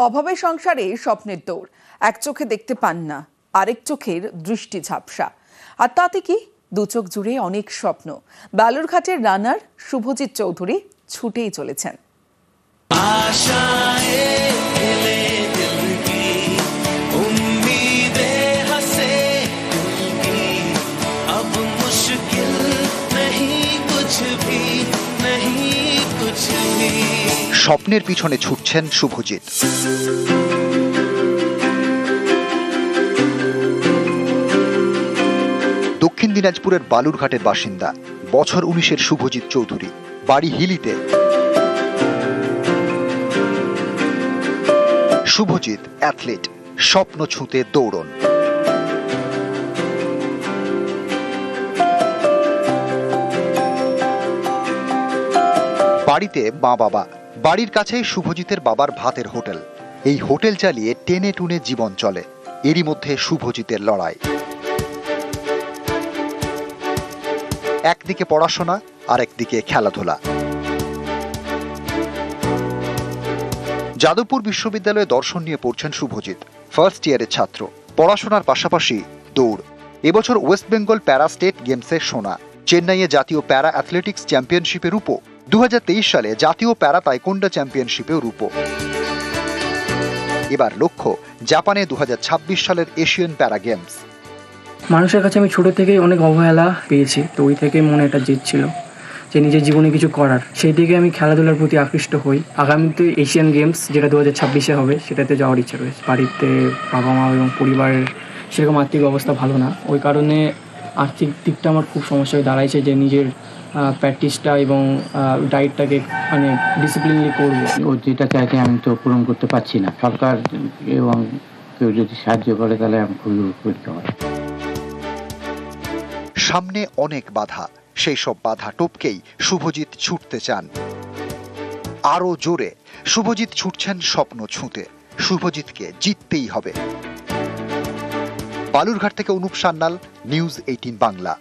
অভাবে সংসারে স্বপ্নের দৌড়, এক চোখে দেখতে পান না, আরেক চোখের দৃষ্টি ঝাপসা, আর তাতে কি দু চোখ জুড়ে অনেক স্বপ্ন। বালুরঘাটের রানার শুভজিৎ চৌধুরী ছুটেই চলেছেন। স্বপ্নের পিছনে ছুটছেন শুভজিৎ। দক্ষিণ দিনাজপুরের বালুরঘাটের বাসিন্দা, বছর 19-এর শুভজিৎ চৌধুরী, বাড়ি হিলিতে। শুভজিৎ অ্যাথলিট, স্বপ্ন ছুঁতে দৌড়ন। বাড়িতে মা বাবা, বাড়ির কাছেই শুভজিতের বাবার ভাতের হোটেল। এই হোটেল চালিয়ে টেনে টুনে জীবন চলে। এরই মধ্যে শুভজিতের লড়াই। একদিকে পড়াশোনা, আর একদিকে খেলাধুলা। যাদবপুর বিশ্ববিদ্যালয়ে দর্শন নিয়ে পড়ছেন শুভজিৎ, ফার্স্ট ইয়ারের ছাত্র। পড়াশোনার পাশাপাশি দৌড়। এবছর ওয়েস্ট বেঙ্গল প্যারা স্টেট গেমসে সোনা, চেন্নাইয়ে জাতীয় প্যারা অ্যাথলেটিক্স চ্যাম্পিয়নশিপে রূপো, 2023 সালে জাতীয় প্যারা তাইকোন্ডা চ্যাম্পিয়নশিপেও রূপো। এবার লক্ষ্য জাপানে 2026 সালের এশিয়ান প্যারা গেমস। মানুষের কাছে আমি ছোট থেকেই অনেক অবহেলা পেয়েছি, তো ওই থেকে মনে একটা জেদ ছিল যে নিজের জীবনে কিছু করার। সেই দিকে আমি খেলাধুলার প্রতি আকৃষ্ট হই। আগামীতে এশিয়ান গেমস যেটা 2026-এ হবে, সেটাতে যাওয়ার ইচ্ছা রয়েছে। বাড়িতে বাবা মা এবং পরিবারের সেরকম আর্থিক অবস্থা ভালো না, ওই কারণে আর্থিক দিকটা আমার খুব সমস্যা হয়ে দাঁড়াইছে যে নিজের প্র্যাকটিসটা এবং ডায়েটটাকে মানে ডিসিপ্লিনলি করবো। ও যেটা চাইছে আমি তো পূরণ করতে পারছি না। সরকার এবং কেউ যদি সাহায্য করে তাহলে আমি খুবই উপকৃত হব। সামনে অনেক বাধা, সেই সব বাধা টপকেই শুভজিৎ ছুটতে চান আরো জোরে। শুভজিৎ ছুটছেন স্বপ্ন ছুঁতে। শুভজিৎকে জিততেই হবে। বালুরঘাট থেকে অনুপ সান্যাল, নিউজ 18 বাংলা।